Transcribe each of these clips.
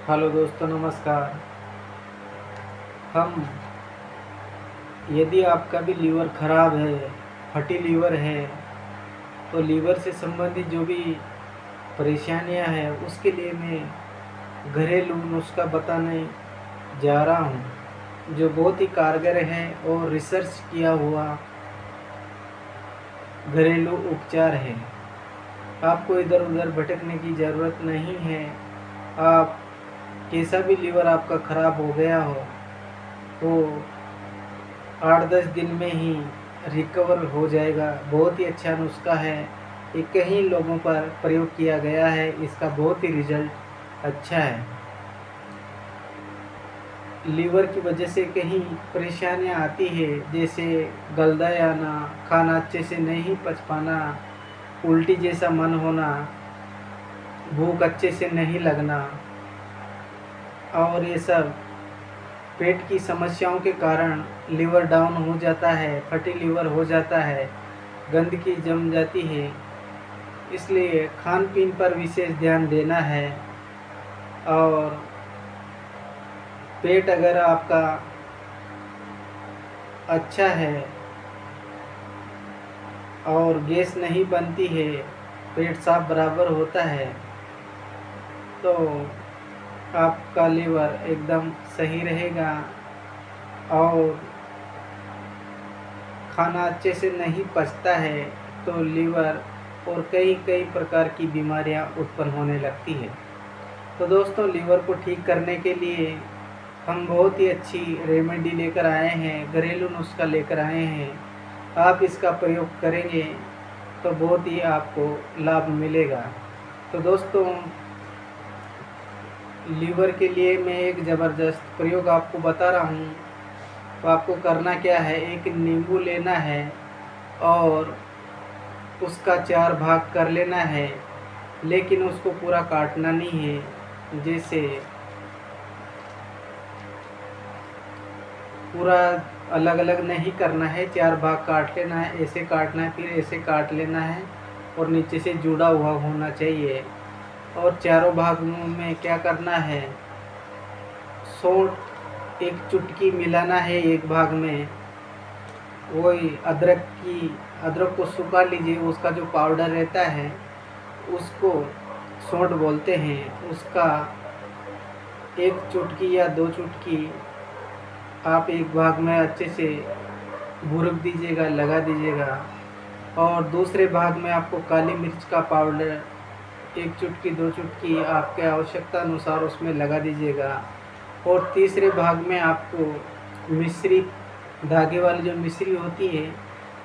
Hello दोस्तों, नमस्कार। हम यदि आपका भी लीवर ख़राब है, फटी लीवर है, तो लीवर से संबंधित जो भी परेशानियां हैं उसके लिए मैं घरेलू नुस्खा बताने जा रहा हूं, जो बहुत ही कारगर है और रिसर्च किया हुआ घरेलू उपचार है। आपको इधर उधर भटकने की ज़रूरत नहीं है। आप कैसा भी लीवर आपका ख़राब हो गया हो तो 8-10 दिन में ही रिकवर हो जाएगा। बहुत ही अच्छा नुस्खा है। ये कई लोगों पर प्रयोग किया गया है, इसका बहुत ही रिजल्ट अच्छा है। लीवर की वजह से कहीं परेशानियां आती है, जैसे गलदा आना, खाना अच्छे से नहीं पच पाना, उल्टी जैसा मन होना, भूख अच्छे से नहीं लगना, और ये सब पेट की समस्याओं के कारण लीवर डाउन हो जाता है, फटी लीवर हो जाता है, गंदगी जम जाती है। इसलिए खान पीन पर विशेष ध्यान देना है। और पेट अगर आपका अच्छा है और गैस नहीं बनती है, पेट साफ बराबर होता है, तो आपका लीवर एकदम सही रहेगा। और खाना अच्छे से नहीं पचता है तो लीवर और कई कई प्रकार की बीमारियां उत्पन्न होने लगती है। तो दोस्तों, लीवर को ठीक करने के लिए हम बहुत ही अच्छी रेमेडी लेकर आए हैं, घरेलू नुस्खा लेकर आए हैं। आप इसका प्रयोग करेंगे तो बहुत ही आपको लाभ मिलेगा। तो दोस्तों, लीवर के लिए मैं एक ज़बरदस्त प्रयोग आपको बता रहा हूँ। तो आपको करना क्या है, एक नींबू लेना है और उसका 4 भाग कर लेना है, लेकिन उसको पूरा काटना नहीं है। जैसे पूरा अलग अलग नहीं करना है, 4 भाग काट लेना है, ऐसे काटना है, फिर ऐसे काट लेना है, और नीचे से जुड़ा हुआ होना चाहिए। और चारों भागों में क्या करना है, सौंठ एक चुटकी मिलाना है एक भाग में। वही अदरक को सुखा लीजिए, उसका जो पाउडर रहता है उसको सौंठ बोलते हैं। उसका 1 चुटकी या 2 चुटकी आप एक भाग में अच्छे से भूरक दीजिएगा, लगा दीजिएगा। और दूसरे भाग में आपको काली मिर्च का पाउडर 1 चुटकी 2 चुटकी आपके आवश्यकता अनुसार उसमें लगा दीजिएगा। और तीसरे भाग में आपको मिश्री, धागे वाली जो मिश्री होती है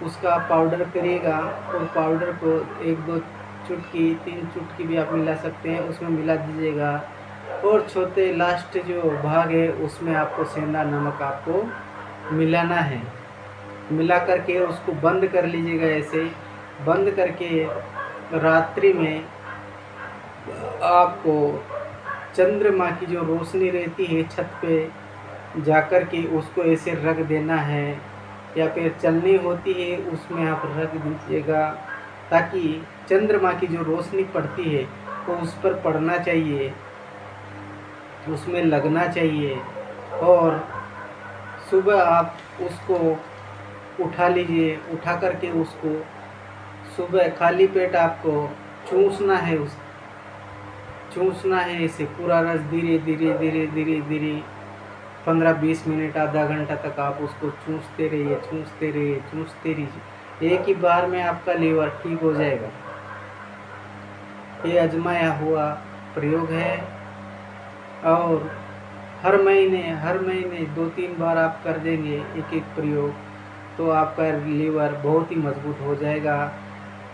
उसका आप पाउडर करिएगा, और पाउडर को 1-2 चुटकी 3 चुटकी भी आप मिला सकते हैं, उसमें मिला दीजिएगा। और छोटे लास्ट जो भाग है उसमें आपको सेंधा नमक आपको मिलाना है। मिला करके उसको बंद कर लीजिएगा। ऐसे बंद करके रात्रि में आपको चंद्रमा की जो रोशनी रहती है छत पे जाकर के उसको ऐसे रख देना है, या फिर चलनी होती है उसमें आप रख दीजिएगा, ताकि चंद्रमा की जो रोशनी पड़ती है वो उस पर पड़ना चाहिए, उसमें लगना चाहिए। और सुबह आप उसको उठा लीजिए, उठा करके उसको सुबह खाली पेट आपको चूसना है। चूसना है ऐसे पूरा रस, धीरे धीरे धीरे धीरे धीरे 15-20 मिनट, आधा घंटा तक आप उसको चूसते रहिए, चूसते रहिए, चूसते रहिए। एक ही बार में आपका लीवर ठीक हो जाएगा। ये आजमाया हुआ प्रयोग है। और हर महीने 2-3 बार आप कर देंगे एक एक प्रयोग, तो आपका लीवर बहुत ही मजबूत हो जाएगा।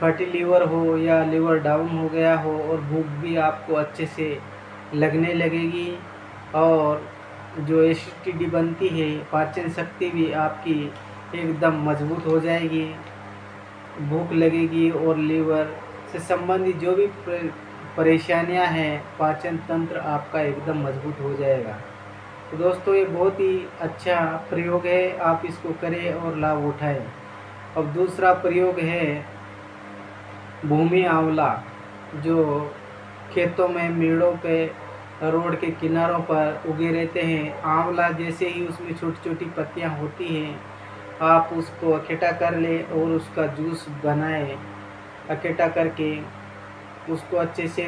फैटी लीवर हो या लीवर डाउन हो गया हो, और भूख भी आपको अच्छे से लगने लगेगी, और जो एसिडिटी बनती है, पाचन शक्ति भी आपकी एकदम मजबूत हो जाएगी, भूख लगेगी, और लीवर से संबंधित जो भी परेशानियां हैं, पाचन तंत्र आपका एकदम मजबूत हो जाएगा। तो दोस्तों, ये बहुत ही अच्छा प्रयोग है, आप इसको करें और लाभ उठाएं। अब दूसरा प्रयोग है भूमि आंवला, जो खेतों में, मेड़ों पे रोड के किनारों पर उगे रहते हैं। आंवला जैसे ही उसमें छोटी छोटी पत्तियां होती हैं, आप उसको इकट्ठा कर ले और उसका जूस बनाए। इकट्ठा करके उसको अच्छे से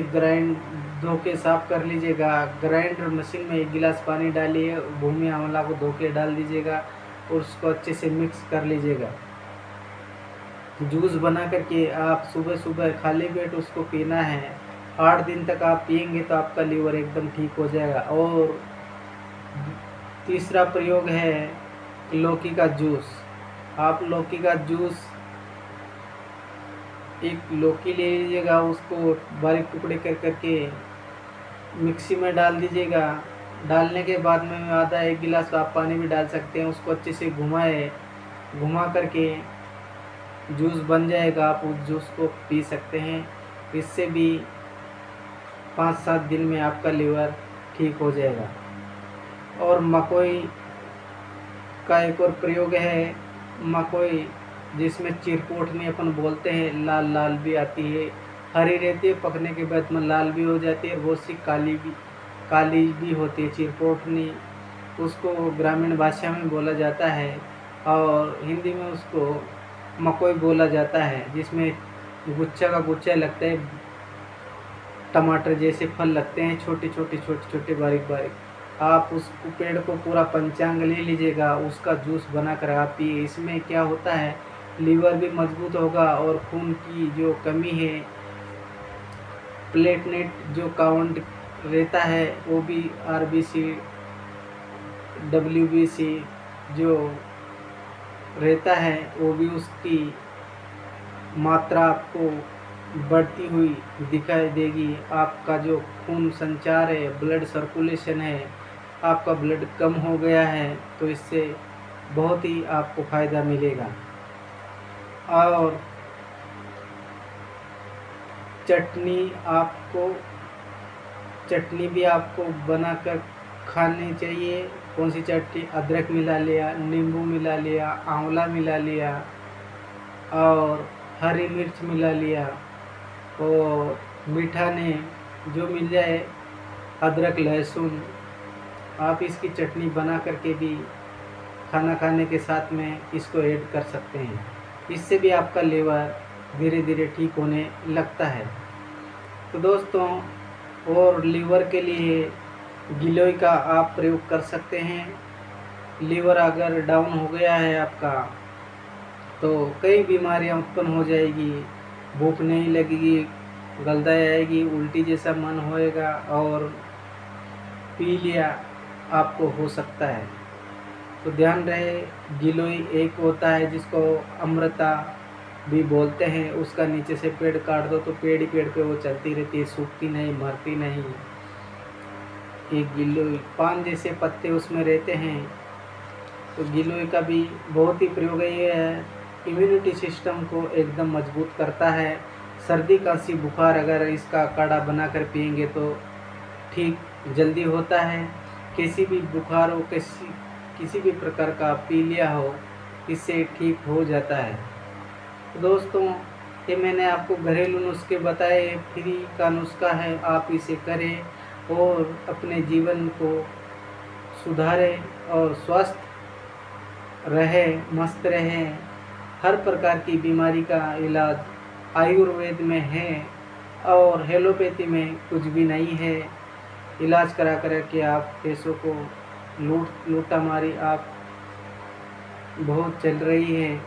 धो के साफ कर लीजिएगा। ग्राइंडर मशीन में 1 गिलास पानी डालिए, भूमि आंवला को धो के डाल दीजिएगा और उसको अच्छे से मिक्स कर लीजिएगा। जूस बना करके आप सुबह सुबह खाली पेट उसको पीना है। 8 दिन तक आप पिएंगे तो आपका लीवर एकदम ठीक हो जाएगा। और तीसरा प्रयोग है लौकी का जूस। आप लौकी का जूस, एक लौकी ले लीजिएगा, उसको बारीक टुकड़े कर करके मिक्सी में डाल दीजिएगा। डालने के बाद में आधा 1 गिलास आप पानी भी डाल सकते हैं। उसको अच्छे से घुमा करके जूस बन जाएगा। आप उस जूस को पी सकते हैं। इससे भी 5-7 दिन में आपका लीवर ठीक हो जाएगा। और मकोई का एक और प्रयोग है, मकोई जिसमें चिरपोटनी अपन बोलते हैं, लाल लाल भी आती है, हरी रहती है, पकने के बाद में लाल भी हो जाती है, बहुत सी काली भी होती है चिरपोटनी। उसको ग्रामीण भाषा में बोला जाता है और हिंदी में उसको मकोई बोला जाता है, जिसमें गुच्छा का गुच्छा लगता है, टमाटर जैसे फल लगते हैं, छोटे छोटे बारीक बारीक। आप उस पेड़ को पूरा पंचांग ले लीजिएगा, उसका जूस बना कर आप पिए। इसमें क्या होता है, लीवर भी मजबूत होगा और खून की जो कमी है, प्लेटलेट जो काउंट रहता है वो भी, RBC WBC जो रहता है वो भी, उसकी मात्रा आपको बढ़ती हुई दिखाई देगी। आपका जो खून संचार है, ब्लड सर्कुलेशन है, आपका ब्लड कम हो गया है, तो इससे बहुत ही आपको फ़ायदा मिलेगा। और चटनी भी आपको बनाकर खानी चाहिए। कौन सी चटनी? अदरक मिला लिया, नींबू मिला लिया, आंवला मिला लिया और हरी मिर्च मिला लिया, और मीठा ने जो मिल जाए, अदरक लहसुन, आप इसकी चटनी बना करके भी खाना खाने के साथ में इसको ऐड कर सकते हैं। इससे भी आपका लीवर धीरे धीरे ठीक होने लगता है। तो दोस्तों, और लीवर के लिए गिलोय का आप प्रयोग कर सकते हैं। लीवर अगर डाउन हो गया है आपका, तो कई बीमारियां उत्पन्न हो जाएगी, भूख नहीं लगेगी, गलदाई आएगी, उल्टी जैसा मन होएगा और पीलिया आपको हो सकता है। तो ध्यान रहे, गिलोय एक होता है जिसको अमृता भी बोलते हैं, उसका नीचे से पेड़ काट दो तो पेड़ ही पेड़ पे वो चलती रहती है, सूखती नहीं, मरती नहीं। एक गिलोय, पान जैसे पत्ते उसमें रहते हैं। तो गिलोय का भी बहुत ही प्रयोग है, इम्यूनिटी सिस्टम को एकदम मजबूत करता है। सर्दी खांसी बुखार अगर इसका काढ़ा बनाकर पिएंगे तो ठीक जल्दी होता है। किसी भी बुखार हो, किसी भी प्रकार का पीलिया हो, इससे ठीक हो जाता है। तो दोस्तों, ये मैंने आपको घरेलू नुस्खे बताए, फ्री का नुस्खा है, आप इसे करें और अपने जीवन को सुधारें और स्वस्थ रहें, मस्त रहें। हर प्रकार की बीमारी का इलाज आयुर्वेद में है और एलोपैथी में कुछ भी नहीं है। इलाज करा के आप पैसों को लूटा मारी आप बहुत चल रही है।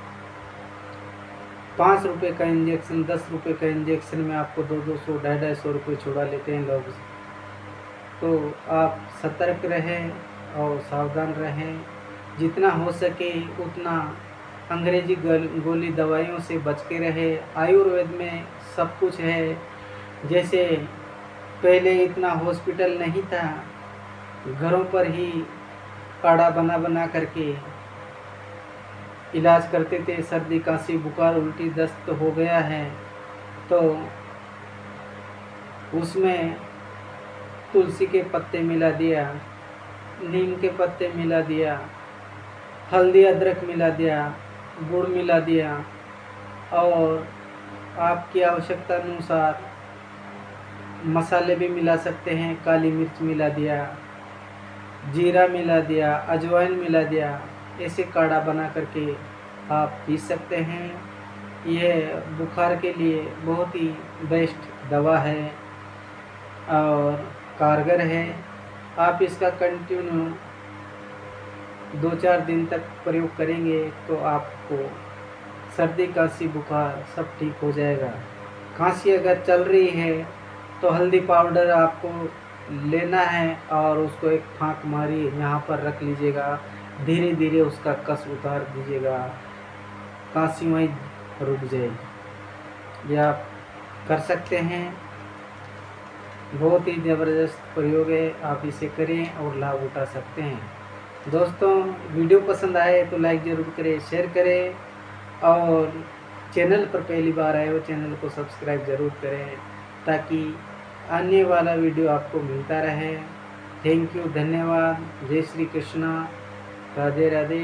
5 रुपये का इंजेक्शन, 10 रुपये का इंजेक्शन में आपको 200 250 रुपये छुड़ा लेते हैं लोग। तो आप सतर्क रहें और सावधान रहें। जितना हो सके उतना अंग्रेजी गोली दवाइयों से बच के रहे। आयुर्वेद में सब कुछ है। जैसे पहले इतना हॉस्पिटल नहीं था, घरों पर ही काढ़ा बना करके इलाज करते थे। सर्दी खांसी बुखार उल्टी दस्त हो गया है तो उसमें तुलसी के पत्ते मिला दिया, नीम के पत्ते मिला दिया, हल्दी अदरक मिला दिया, गुड़ मिला दिया और आपकी आवश्यकता अनुसार मसाले भी मिला सकते हैं, काली मिर्च मिला दिया, जीरा मिला दिया, अजवाइन मिला दिया, ऐसे काढ़ा बना करके आप पी सकते हैं। यह बुखार के लिए बहुत ही बेस्ट दवा है और कारगर है। आप इसका कंटिन्यू 2-4 दिन तक प्रयोग करेंगे तो आपको सर्दी खांसी बुखार सब ठीक हो जाएगा। खांसी अगर चल रही है तो हल्दी पाउडर आपको लेना है और उसको एक फाँक मारी यहाँ पर रख लीजिएगा, धीरे धीरे उसका कस उतार दीजिएगा, खांसी वहीं रुक जाएगी। यह आप कर सकते हैं। बहुत ही ज़बरदस्त प्रयोग है, आप इसे करें और लाभ उठा सकते हैं। दोस्तों, वीडियो पसंद आए तो लाइक ज़रूर करें, शेयर करें और चैनल पर पहली बार आए हो चैनल को सब्सक्राइब ज़रूर करें ताकि आने वाला वीडियो आपको मिलता रहे। थैंक यू, धन्यवाद। जय श्री कृष्णा, राधे राधे।